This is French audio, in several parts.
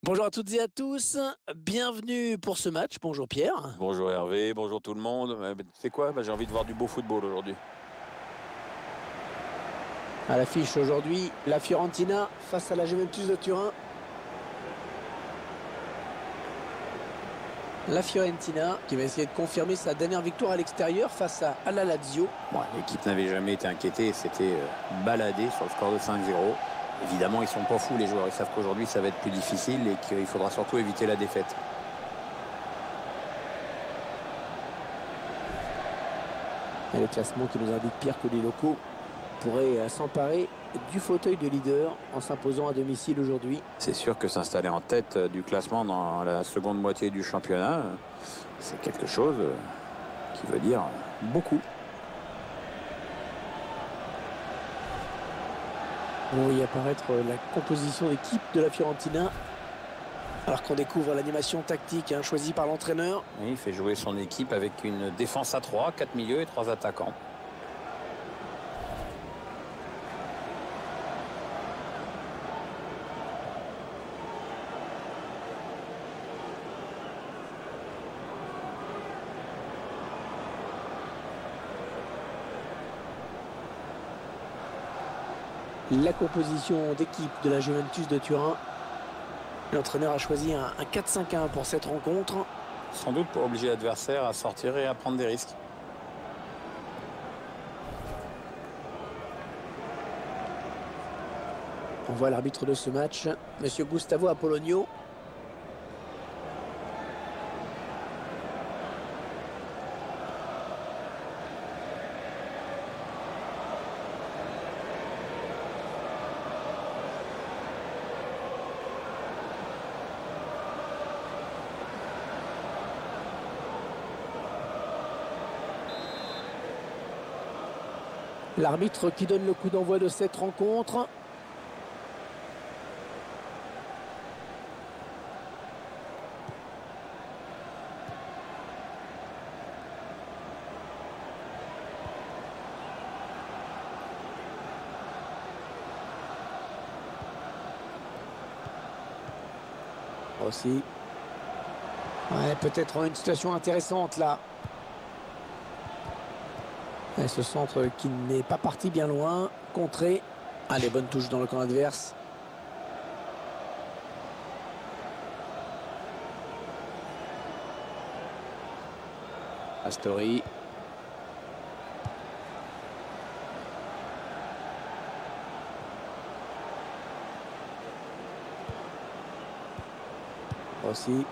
Bonjour à toutes et à tous, bienvenue pour ce match. Bonjour Pierre. Bonjour Hervé, bonjour tout le monde. C'est quoi? J'ai envie de voir du beau football aujourd'hui. À l'affiche aujourd'hui, la Fiorentina face à la Juventus de Turin. La Fiorentina qui va essayer de confirmer sa dernière victoire à l'extérieur face à la Lazio. Bon, l'équipe n'avait jamais été inquiétée, c'était baladé sur le score de 5-0. Évidemment, ils sont pas fous les joueurs, ils savent qu'aujourd'hui ça va être plus difficile et qu'il faudra surtout éviter la défaite. Et le classement qui nous indique Pierre que les locaux pourraient s'emparer du fauteuil de leader en s'imposant à domicile aujourd'hui. C'est sûr que s'installer en tête du classement dans la seconde moitié du championnat, c'est quelque chose qui veut dire beaucoup. Vous voyez apparaître la composition d'équipe de la Fiorentina. Alors qu'on découvre l'animation tactique choisie par l'entraîneur. Oui, il fait jouer son équipe avec une défense à 3, 4 milieux et 3 attaquants. La composition d'équipe de la Juventus de Turin. L'entraîneur a choisi un 4-5-1 pour cette rencontre. Sans doute pour obliger l'adversaire à sortir et à prendre des risques. On voit l'arbitre de ce match, Monsieur Gustavo Apollonio. L'arbitre qui donne le coup d'envoi de cette rencontre. Aussi. Ouais, peut-être une situation intéressante là. Et ce centre qui n'est pas parti bien loin. Contré. Allez, bonne touche dans le camp adverse. Astori. Aussi.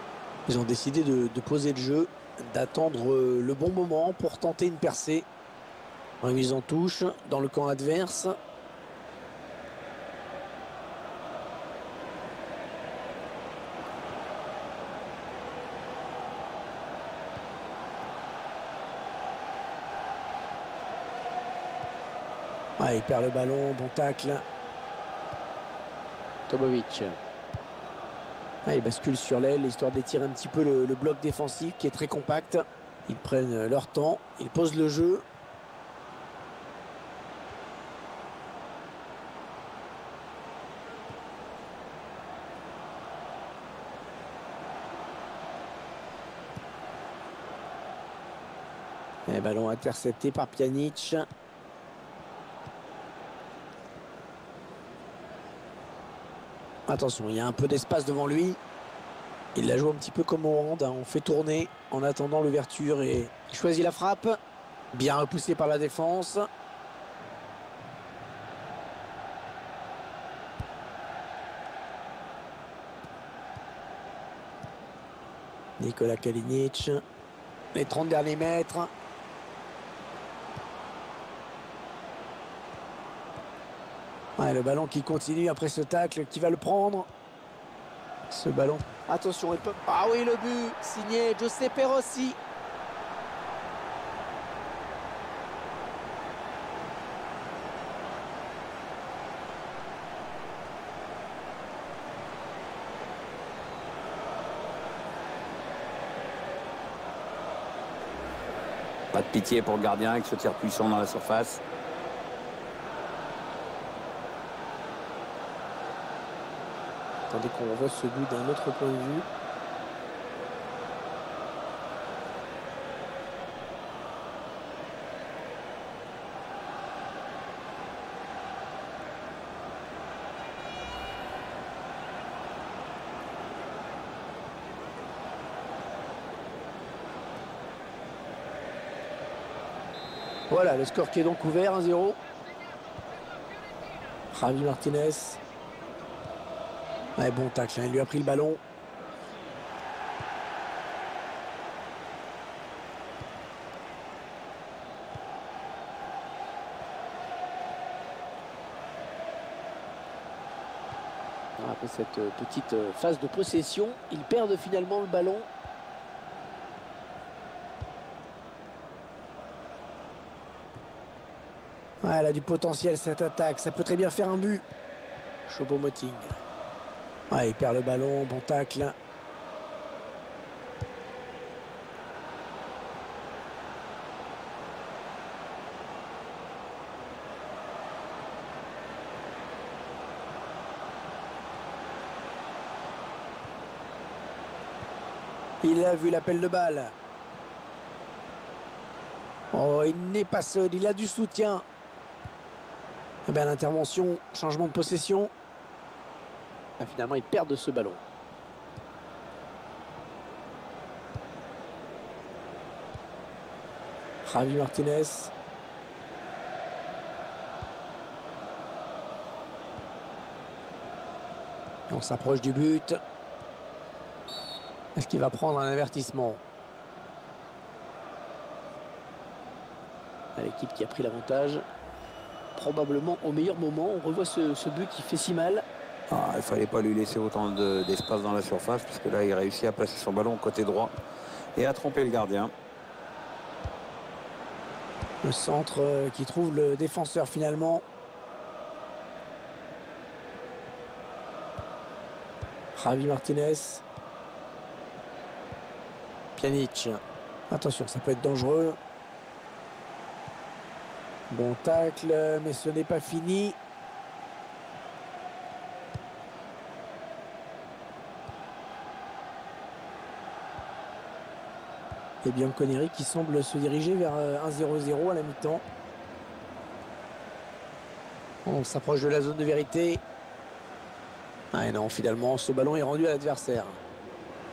Ils ont décidé de poser le jeu, d'attendre le bon moment pour tenter une percée. Remise en touche dans le camp adverse. Ah, il perd le ballon, bon tacle. Tobovic. Ah, il bascule sur l'aile, histoire d'étirer un petit peu le bloc défensif qui est très compact. Ils prennent leur temps, ils posent le jeu. Et ballon intercepté par Pjanic. Attention, il y a un peu d'espace devant lui. Il la joue un petit peu comme au hand. On fait tourner en attendant l'ouverture et il choisit la frappe. Bien repoussé par la défense. Nikola Kalinic. Les 30 derniers mètres. Ouais, le ballon qui continue après ce tacle, qui va le prendre. Ce ballon. Attention, il peut... Ah oui, le but signé Giuseppe Rossi. Pas de pitié pour le gardien avec ce tir puissant dans la surface. Attendez qu'on revoie ce but d'un autre point de vue. Voilà, le score qui est donc ouvert, 1-0. Javi Martinez. Ouais, bon tacle, hein, il lui a pris le ballon. Après cette petite phase de possession, ils perdent finalement le ballon. Ouais, elle a du potentiel cette attaque, ça peut très bien faire un but. Choupo-Moting. Ouais, il perd le ballon, bon tacle. Il a vu l'appel de balle. Oh, il n'est pas seul, il a du soutien. Eh bien, l'intervention, changement de possession. Ah, finalement, ils perdent ce ballon. Javi Martinez. On s'approche du but. Est-ce qu'il va prendre un avertissement? L'équipe qui a pris l'avantage. Probablement au meilleur moment. On revoit ce but qui fait si mal. Ah, il ne fallait pas lui laisser autant d'espace dans la surface, parce que là, il réussit à placer son ballon côté droit et à tromper le gardien. Le centre qui trouve le défenseur finalement. Javi Martinez. Pjanic. Attention, ça peut être dangereux. Bon tacle, mais ce n'est pas fini. Et bien Connery qui semble se diriger vers 1-0-0 à la mi-temps. On s'approche de la zone de vérité. Ah et non, finalement, ce ballon est rendu à l'adversaire.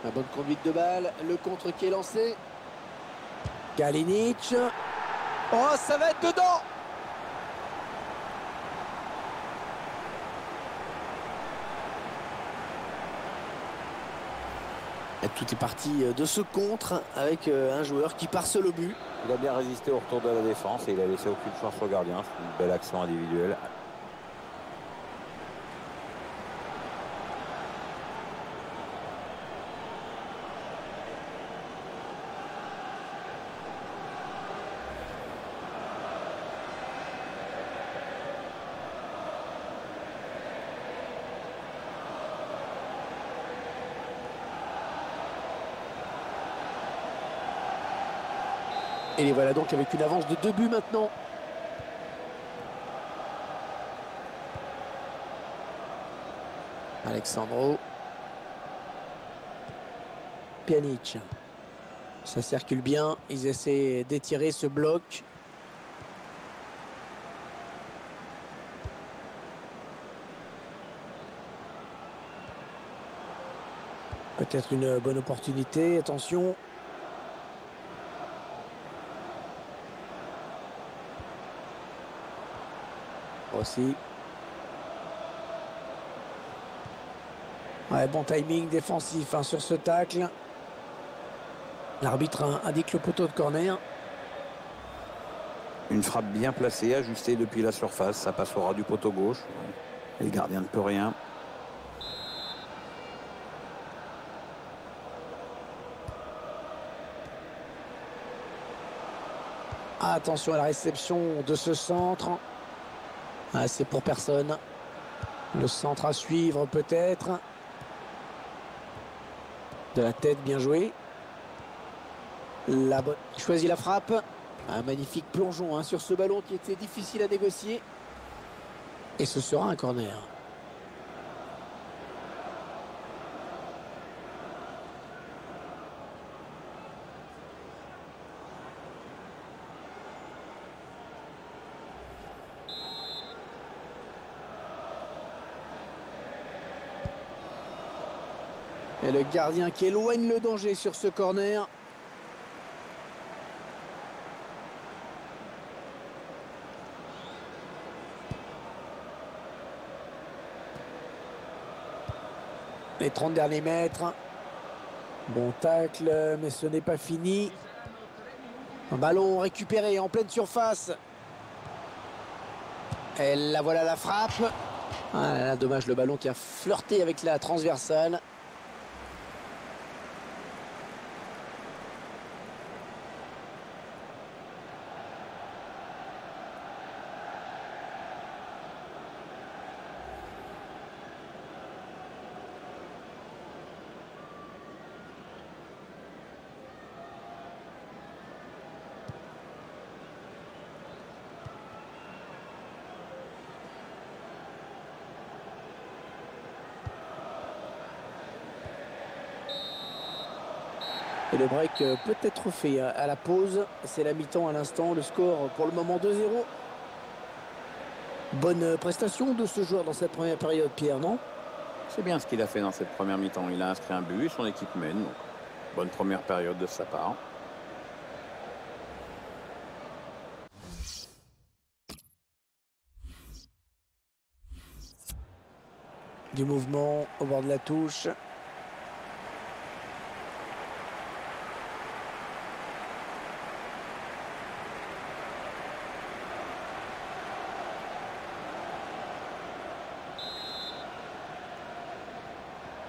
La bonne conduite de balle, le contre qui est lancé. Kalinic. Oh, ça va être dedans! Et tout est parti de ce contre avec un joueur qui part seul au but. Il a bien résisté au retour de la défense et il a laissé aucune chance au gardien. C'est une belle action individuelle. Et les voilà donc avec une avance de 2 buts maintenant. Alexandro. Pjanic. Ça circule bien. Ils essaient d'étirer ce bloc. Peut-être une bonne opportunité. Attention. Aussi. Ouais, bon timing défensif hein, sur ce tacle. L'arbitre indique le poteau de corner. Une frappe bien placée, ajustée depuis la surface. Ça passe au ras du poteau gauche. Et le gardien ne peut rien. Attention à la réception de ce centre. Ah, c'est pour personne. Le centre à suivre peut-être. De la tête, bien joué. Il choisit la frappe. Un magnifique plongeon hein, sur ce ballon qui était difficile à négocier. Et ce sera un corner. Et le gardien qui éloigne le danger sur ce corner. Les 30 derniers mètres. Bon tacle, mais ce n'est pas fini. Un ballon récupéré en pleine surface. Et la voilà la frappe. Ah là là, dommage, le ballon qui a flirté avec la transversale. Et le break peut être fait à la pause. C'est la mi-temps à l'instant. Le score pour le moment 2-0. Bonne prestation de ce joueur dans cette première période, Pierre, non? C'est bien ce qu'il a fait dans cette première mi-temps. Il a inscrit un but, son équipe mène. Donc, bonne première période de sa part. Du mouvement au bord de la touche.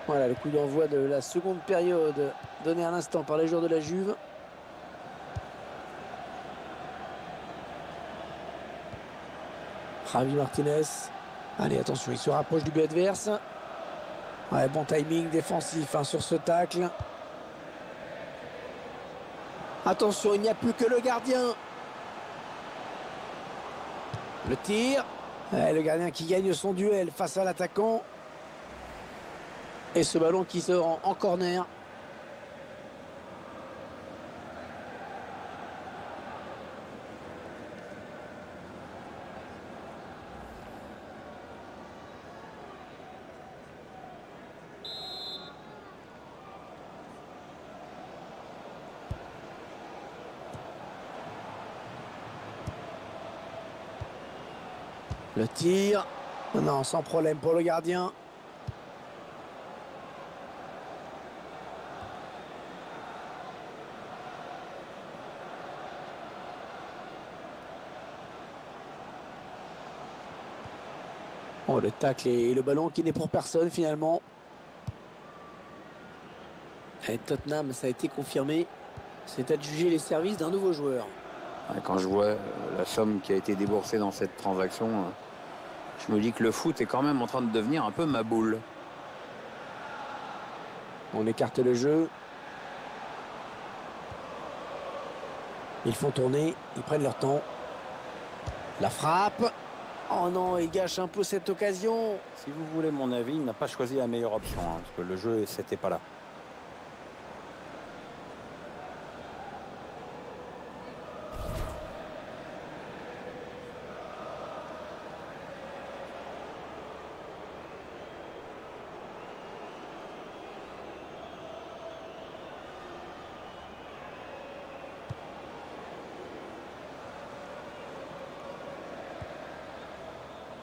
Voilà le coup d'envoi de la seconde période donné à l'instant par les joueurs de la Juve. Javi Martinez. Allez, attention, il se rapproche du but adverse. Ouais, bon timing défensif sur ce tacle. Attention, il n'y a plus que le gardien. Le tir. Ouais, le gardien qui gagne son duel face à l'attaquant. Et ce ballon qui sort en corner. Le tir. Non, sans problème pour le gardien. Oh, le tacle et le ballon qui n'est pour personne finalement. Et Tottenham, ça a été confirmé. C'est adjugé les services d'un nouveau joueur. Quand je vois la somme qui a été déboursée dans cette transaction, je me dis que le foot est quand même en train de devenir un peu ma boule. On écarte le jeu. Ils font tourner, ils prennent leur temps. La frappe. Oh non, il gâche un peu cette occasion. Si vous voulez mon avis, il n'a pas choisi la meilleure option, parce que le jeu, c'était pas là.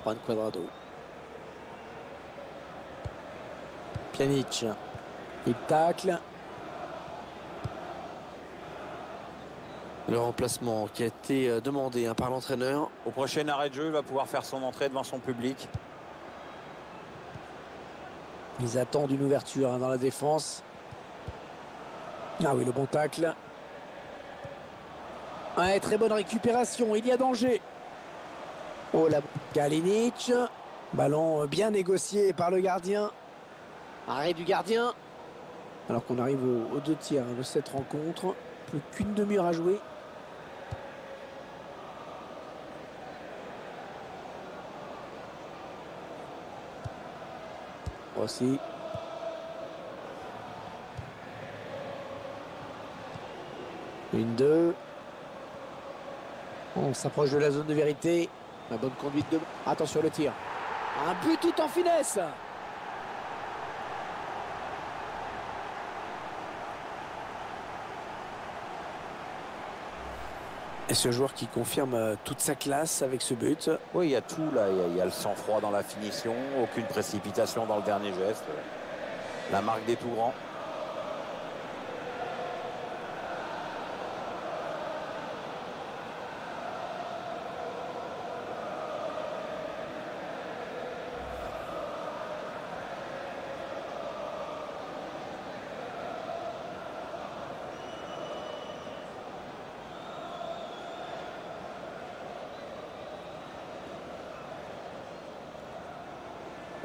Juan Cuadrado. Pjanic. Il tacle. Le remplacement qui a été demandé par l'entraîneur. Au prochain arrêt de jeu, il va pouvoir faire son entrée devant son public. Ils attendent une ouverture dans la défense. Ah oui, le bon tacle. Ouais, très bonne récupération, il y a danger. Oh la Kalinic. Ballon bien négocié par le gardien. Arrêt du gardien. Alors qu'on arrive aux 2 tiers de cette rencontre. Plus qu'une demi-heure à jouer. Voici. Une, deux. On s'approche de la zone de vérité. La bonne conduite de... Attention le tir. Un but tout en finesse. Et ce joueur qui confirme toute sa classe avec ce but. Oui, il y a tout là. Il y a le sang-froid dans la finition, aucune précipitation dans le dernier geste. La marque des tout grands.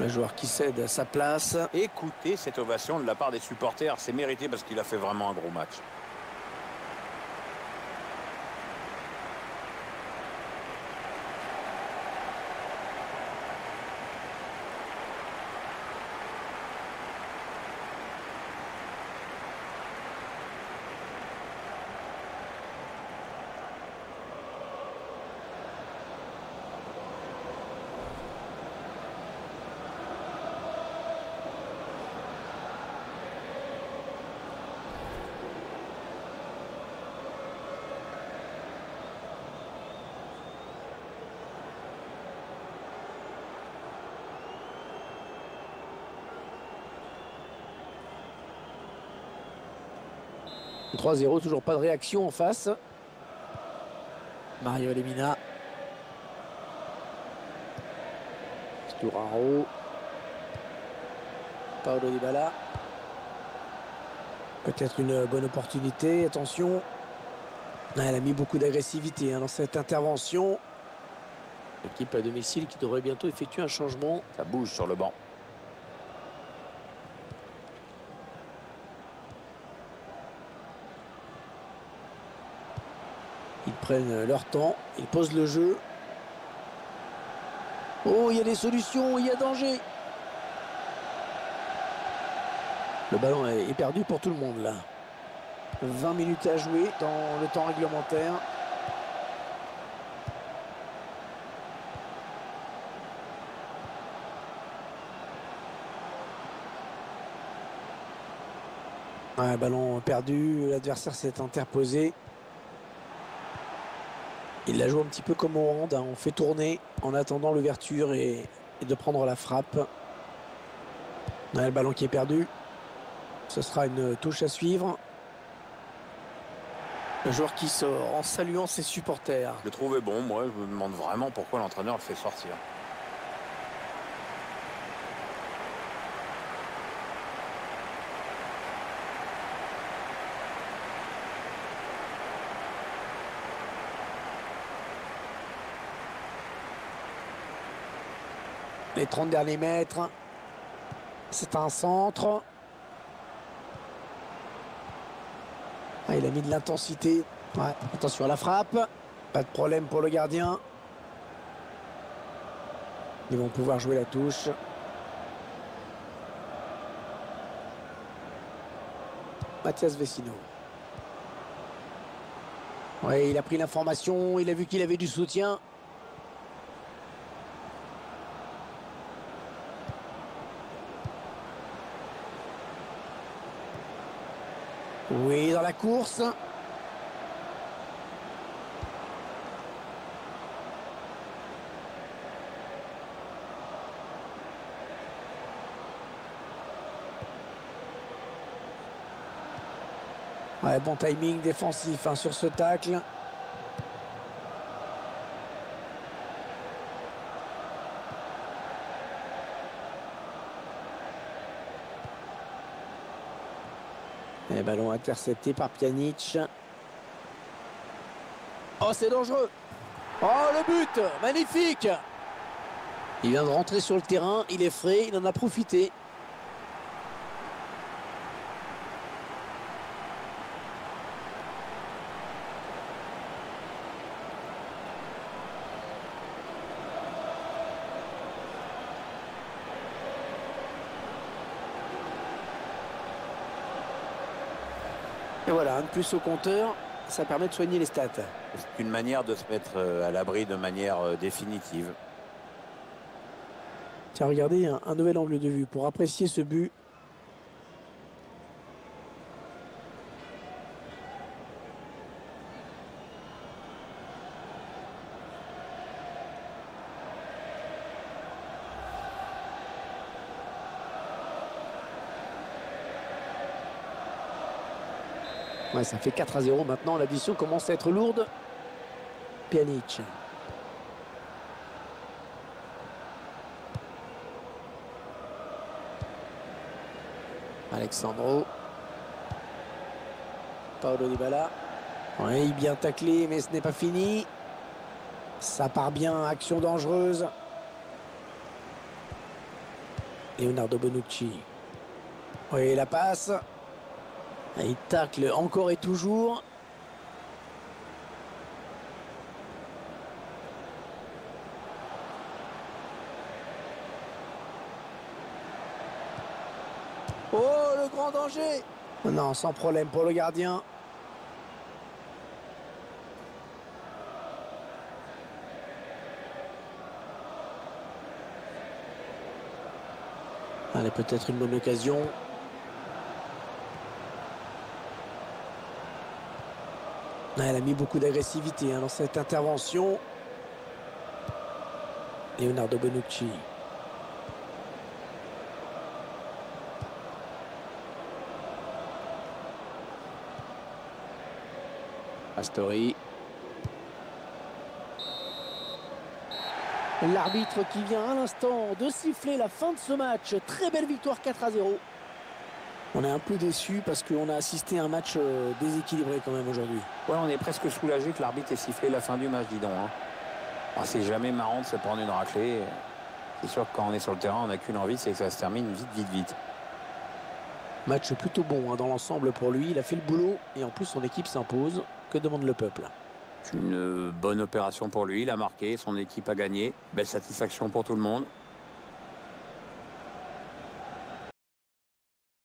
Le joueur qui cède sa place. Écoutez cette ovation de la part des supporters. C'est mérité parce qu'il a fait vraiment un gros match. « 3-0, toujours pas de réaction en face. Mario Lemina. Sturaro. Paolo Dybala. Peut-être une bonne opportunité. Attention. Elle a mis beaucoup d'agressivité dans cette intervention. L'équipe à domicile qui devrait bientôt effectuer un changement. Ça bouge sur le banc. Ils prennent leur temps, ils posent le jeu. Oh, il y a des solutions, il y a danger. Le ballon est perdu pour tout le monde là. 20 minutes à jouer dans le temps réglementaire. Ouais, ballon perdu, l'adversaire s'est interposé. Il la joue un petit peu comme au hand, on fait tourner en attendant l'ouverture et de prendre la frappe. Ouais, le ballon qui est perdu. Ce sera une touche à suivre. Le joueur qui sort en saluant ses supporters. Je le trouvais bon, moi. Je me demande vraiment pourquoi l'entraîneur le fait sortir. Les 30 derniers mètres. C'est un centre. Ah, il a mis de l'intensité. Ouais, attention à la frappe. Pas de problème pour le gardien. Ils vont pouvoir jouer la touche. Mathias Vecino. Ouais, il a pris l'information. Il a vu qu'il avait du soutien. Oui, dans la course. Ouais, bon timing défensif sur ce tacle. Et ballon intercepté par Pjanic. Oh, c'est dangereux. Oh, le but, magnifique. Il vient de rentrer sur le terrain, il est frais, il en a profité. Et voilà, un de plus au compteur, ça permet de soigner les stats. C'est une manière de se mettre à l'abri de manière définitive. Tiens, regardez, un nouvel angle de vue pour apprécier ce but. Ouais, ça fait 4-0 maintenant. L'addition commence à être lourde. Pjanic. Alexandro. Paulo Dybala. Oui, bien taclé, mais ce n'est pas fini. Ça part bien, action dangereuse. Leonardo Bonucci. Oui, la passe. Il tacle encore et toujours. Oh, le grand danger! Non, sans problème pour le gardien. Allez, peut-être une bonne occasion. Elle a mis beaucoup d'agressivité dans cette intervention. Leonardo Bonucci. Astori. L'arbitre qui vient à l'instant de siffler la fin de ce match. Très belle victoire 4-0. On est un peu déçu parce qu'on a assisté à un match déséquilibré quand même aujourd'hui. Ouais, on est presque soulagé que l'arbitre ait sifflé la fin du match, dis donc. Hein. Ah, c'est jamais marrant de se prendre une raclée. C'est sûr que quand on est sur le terrain, on n'a qu'une envie, c'est que ça se termine vite. Match plutôt bon dans l'ensemble pour lui. Il a fait le boulot et en plus son équipe s'impose. Que demande le peuple? Une bonne opération pour lui, il a marqué, son équipe a gagné. Belle satisfaction pour tout le monde.